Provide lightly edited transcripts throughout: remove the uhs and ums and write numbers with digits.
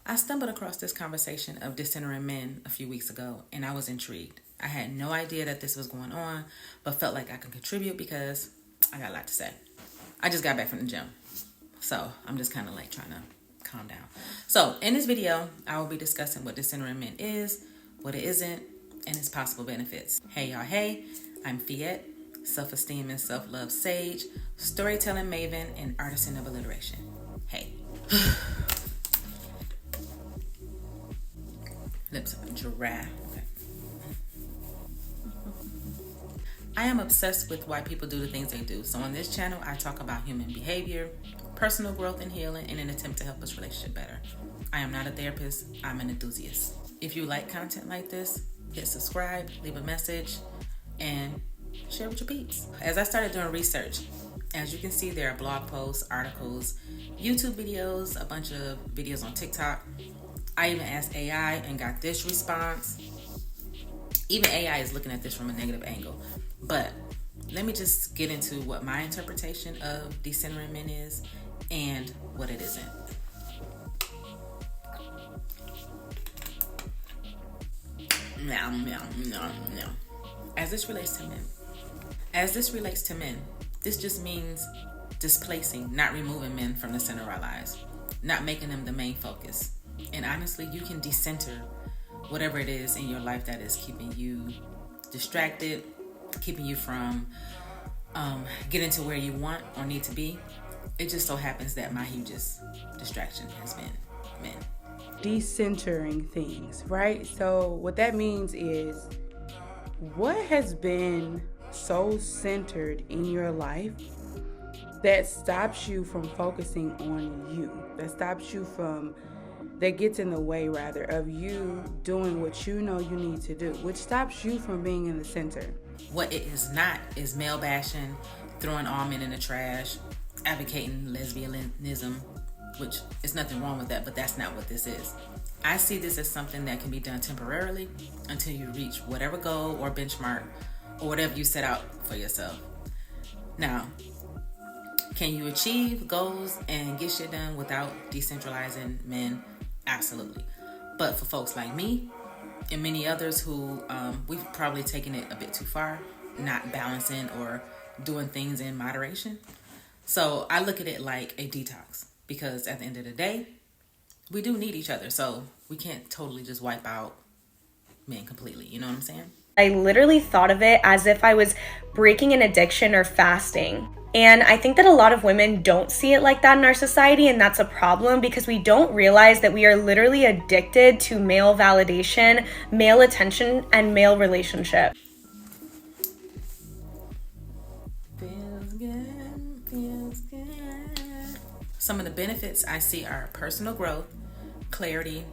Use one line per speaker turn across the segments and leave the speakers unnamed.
I stumbled across this conversation of Desiner Men a few weeks ago, and I was intrigued. I had no idea that this was going on, but felt like I could contribute because I got a lot to say. I just got back from the gym, so I'm just kind of like trying to calm down. So in this video, I will be discussing what Desiner Men is, what it isn't, and its possible benefits. Hey y'all, hey, I'm Fiat, self-esteem and self-love sage, storytelling maven, and artisan of alliteration. Hey. Lips of a giraffe. Okay. I am obsessed with why people do the things they do. So on this channel, I talk about human behavior, personal growth and healing in an attempt to help us relationship better. I am not a therapist, I'm an enthusiast. If you like content like this, hit subscribe, leave a message, and share with your peeps. As I started doing research, as you can see, there are blog posts, articles, YouTube videos, a bunch of videos on TikTok. I even asked AI and got this response. Even AI is looking at this from a negative angle. But let me just get into what my interpretation of Desiner Men is and what it isn't. No. As this relates to men, this just means displacing, not removing men from the center of our lives, not making them the main focus. And honestly, you can decenter whatever it is in your life that is keeping you distracted, keeping you from getting to where you want or need to be. It just so happens that my hugest distraction has been men.
Decentering things, right? So what that means is, what has been so centered in your life that stops you from focusing on you, that gets in the way rather of you doing what you know you need to do, which stops you from being in the center.
What it is not is male bashing, throwing all men in the trash, advocating lesbianism, which is nothing wrong with that, but that's not what this is. I see this as something that can be done temporarily until you reach whatever goal or benchmark or whatever you set out for yourself. Now, can you achieve goals and get shit done without decentralizing men? Absolutely. But for folks like me and many others who we've probably taken it a bit too far, not balancing or doing things in moderation. So I look at it like a detox, because at the end of the day, we do need each other. So we can't totally just wipe out men completely. You know what I'm saying?
I literally thought of it as if I was breaking an addiction or fasting. And I think that a lot of women don't see it like that in our society, and that's a problem because we don't realize that we are literally addicted to male validation, male attention, and male relationship.
Feels good. Some of the benefits I see are personal growth, clarity,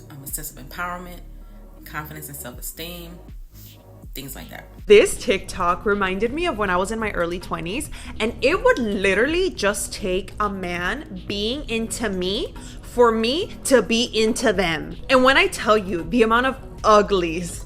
a sense of empowerment, confidence and self-esteem, things like that.
This TikTok reminded me of when I was in my early 20s, and it would literally just take a man being into me for me to be into them. And when I tell you the amount of uglies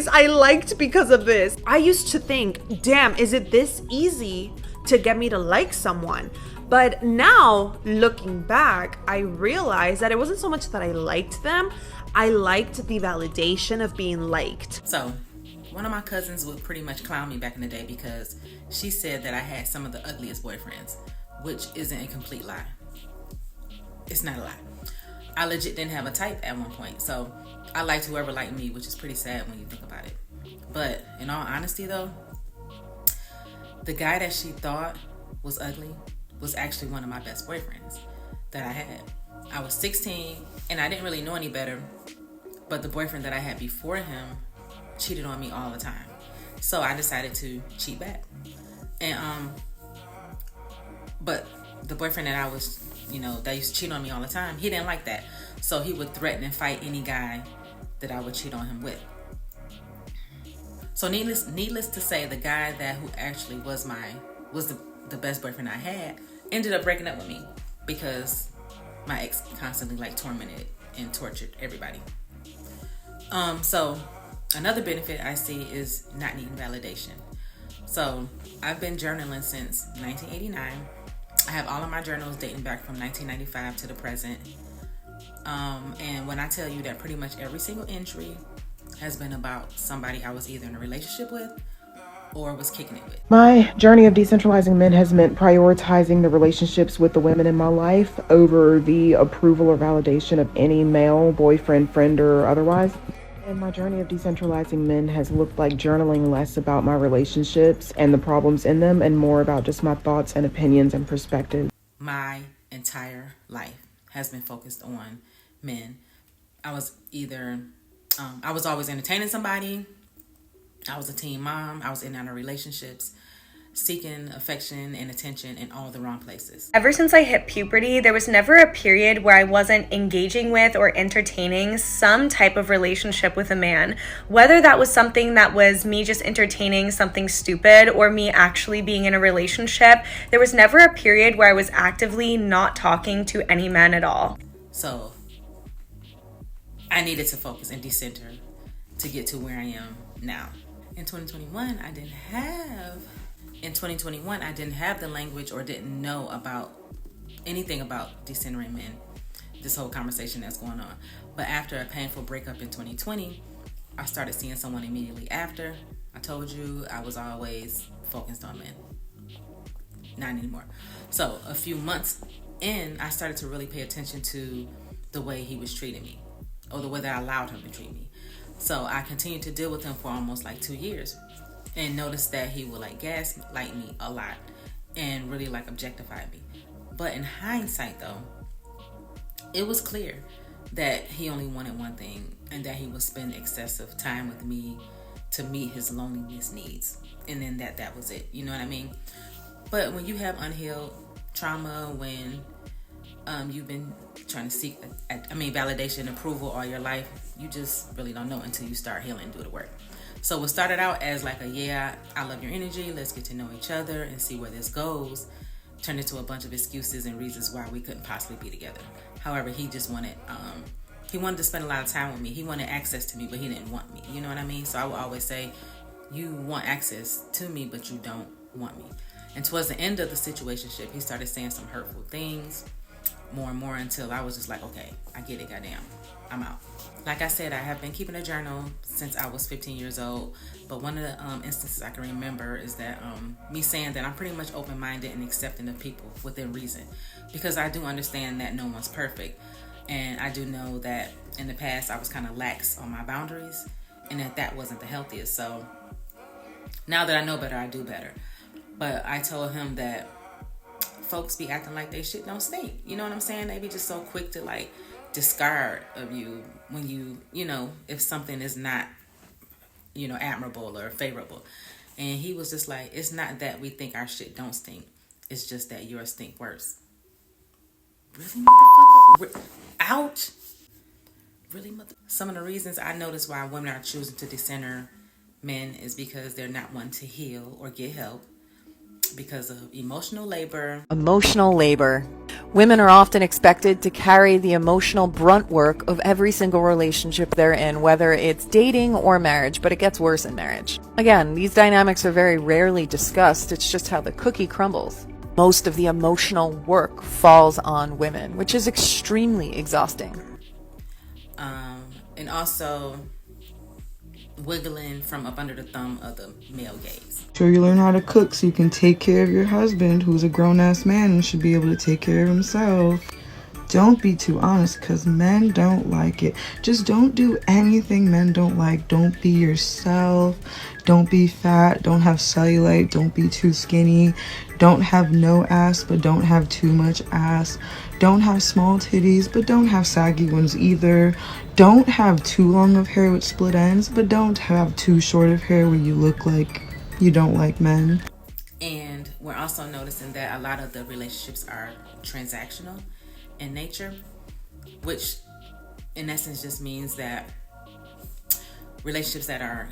I liked because of this, I used to think, damn, is it this easy to get me to like someone? But now, looking back, I realized that it wasn't so much that I liked them, I liked the validation of being liked.
So, one of my cousins would pretty much clown me back in the day because she said that I had some of the ugliest boyfriends, which isn't a complete lie. It's not a lie. I legit didn't have a type at one point, so I liked whoever liked me, which is pretty sad when you think about it. But in all honesty though, the guy that she thought was ugly was actually one of my best boyfriends that I had. I was 16 and I didn't really know any better, but the boyfriend that I had before him cheated on me all the time. So I decided to cheat back. And but the boyfriend that I was, that used to cheat on me all the time, he didn't like that. So he would threaten and fight any guy that I would cheat on him with. So needless to say, the guy who actually was the best boyfriend I had ended up breaking up with me because my ex constantly tormented and tortured everybody. So another benefit I see is not needing validation. So I've been journaling since 1989. I have all of my journals dating back from 1995 to the present. And when I tell you that pretty much every single entry has been about somebody I was either in a relationship with or was kicking it with.
My journey of decentralizing men has meant prioritizing the relationships with the women in my life over the approval or validation of any male, boyfriend, friend, or otherwise. And my journey of decentralizing men has looked like journaling less about my relationships and the problems in them and more about just my thoughts and opinions and perspectives.
My entire life has been focused on men. I was always entertaining somebody. I was a teen mom. I was in and out of relationships, seeking affection and attention in all the wrong places.
Ever since I hit puberty, there was never a period where I wasn't engaging with or entertaining some type of relationship with a man. Whether that was something that was me just entertaining something stupid or me actually being in a relationship, there was never a period where I was actively not talking to any man at all.
So I needed to focus and decenter to get to where I am now. In 2021, I didn't have the language or didn't know about anything about decentering men, this whole conversation that's going on. But after a painful breakup in 2020, I started seeing someone immediately after. I told you I was always focused on men. Not anymore. So a few months in, I started to really pay attention to the way he was treating me, or the way that I allowed him to treat me. So I continued to deal with him for almost like 2 years and noticed that he would like gaslight me a lot and really like objectify me. But in hindsight though, it was clear that he only wanted one thing, and that he would spend excessive time with me to meet his loneliness needs. And then that was it. You know what I mean? But when you have unhealed trauma, when you've been trying to seek validation, approval all your life, you just really don't know until you start healing and do the work. So what started out as like I love your energy, let's get to know each other and see where this goes, turned into a bunch of excuses and reasons why we couldn't possibly be together. However, he just wanted to spend a lot of time with me. He wanted access to me, but he didn't want me. You know what I mean? So I would always say, you want access to me, but you don't want me. And towards the end of the situationship, he started saying some hurtful things, more and more, until I was just like, okay, I get it, goddamn, I'm out. Like I said, I have been keeping a journal since I was 15 years old, but one of the instances I can remember is that me saying that I'm pretty much open-minded and accepting of people within reason, because I do understand that no one's perfect, and I do know that in the past I was kind of lax on my boundaries, and that wasn't the healthiest. So now that I know better, I do better. But I told him that folks be acting like they shit don't stink. You know what I'm saying? They be just so quick to like discard of you when you know, if something is not, you know, admirable or favorable. And he was just like, it's not that we think our shit don't stink. It's just that yours stink worse. Really, motherfucker? Ouch. Really, mother. Some of the reasons I notice why women are choosing to decenter men is because they're not wanting to heal or get help, because of emotional labor.
Emotional labor. Women are often expected to carry the emotional brunt work of every single relationship they're in, whether it's dating or marriage, but it gets worse in marriage. Again, these dynamics are very rarely discussed. It's just how the cookie crumbles. Most of the emotional work falls on women, which is extremely exhausting.
And also wiggling from up under the thumb of the male gaze.
Sure, you learn how to cook so you can take care of your husband, who's a grown-ass man and should be able to take care of himself. Don't be too honest, because men don't like it. Just don't do anything men don't like. Don't be yourself. Don't be fat. Don't have cellulite. Don't be too skinny. Don't have no ass, but don't have too much ass. Don't have small titties, but don't have saggy ones either. Don't have too long of hair with split ends, but don't have too short of hair where you look like you don't like men.
And we're also noticing that a lot of the relationships are transactional in nature, which in essence just means that relationships that are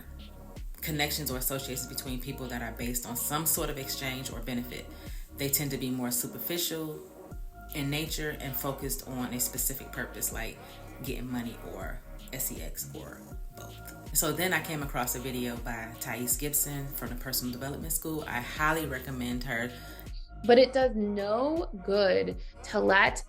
connections or associations between people that are based on some sort of exchange or benefit, they tend to be more superficial in nature and focused on a specific purpose, like getting money or sex or both. So then I came across a video by Thais Gibson from the Personal Development School. I highly recommend her.
But it does no good to let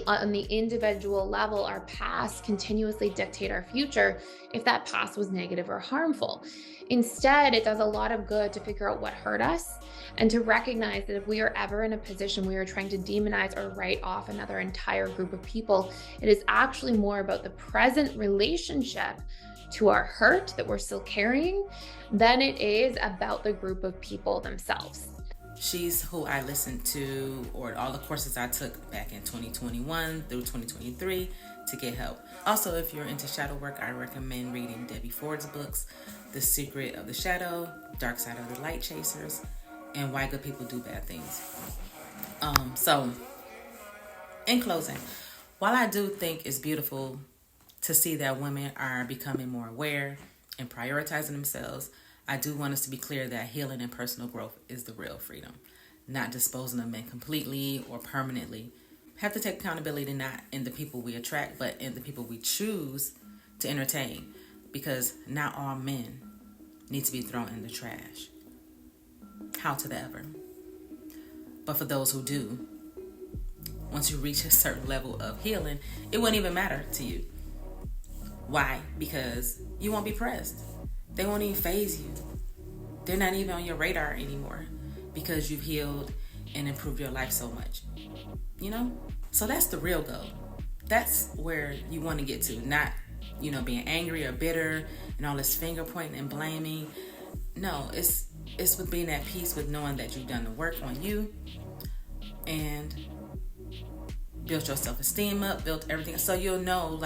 on the individual level, our past continuously dictate our future if that past was negative or harmful. Instead, it does a lot of good to figure out what hurt us and to recognize that if we are ever in a position we are trying to demonize or write off another entire group of people, it is actually more about the present relationship to our hurt that we're still carrying than it is about the group of people themselves.
She's who I listened to, or all the courses I took back in 2021 through 2023 to get help. Also, if you're into shadow work, I recommend reading Debbie Ford's books, The Secret of the Shadow, Dark Side of the Light Chasers, and Why Good People Do Bad Things. So, in closing, while I do think it's beautiful to see that women are becoming more aware and prioritizing themselves, I do want us to be clear that healing and personal growth is the real freedom. Not disposing of men completely or permanently. Have to take accountability not in the people we attract, but in the people we choose to entertain. Because not all men need to be thrown in the trash. How to the ever. But for those who do, once you reach a certain level of healing, it won't even matter to you. Why? Because you won't be pressed. They won't even faze you. They're not even on your radar anymore because you've healed and improved your life so much. You know? So that's the real goal. That's where you want to get to. Not, being angry or bitter and all this finger pointing and blaming. No, it's with being at peace with knowing that you've done the work on you and built your self-esteem up, built everything. So you'll know,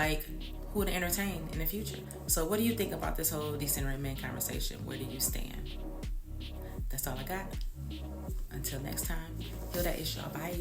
who to entertain in the future. So what do you think about this whole Decentering Men conversation? Where do you stand? That's all I got. Until next time, heal that issue. Bye.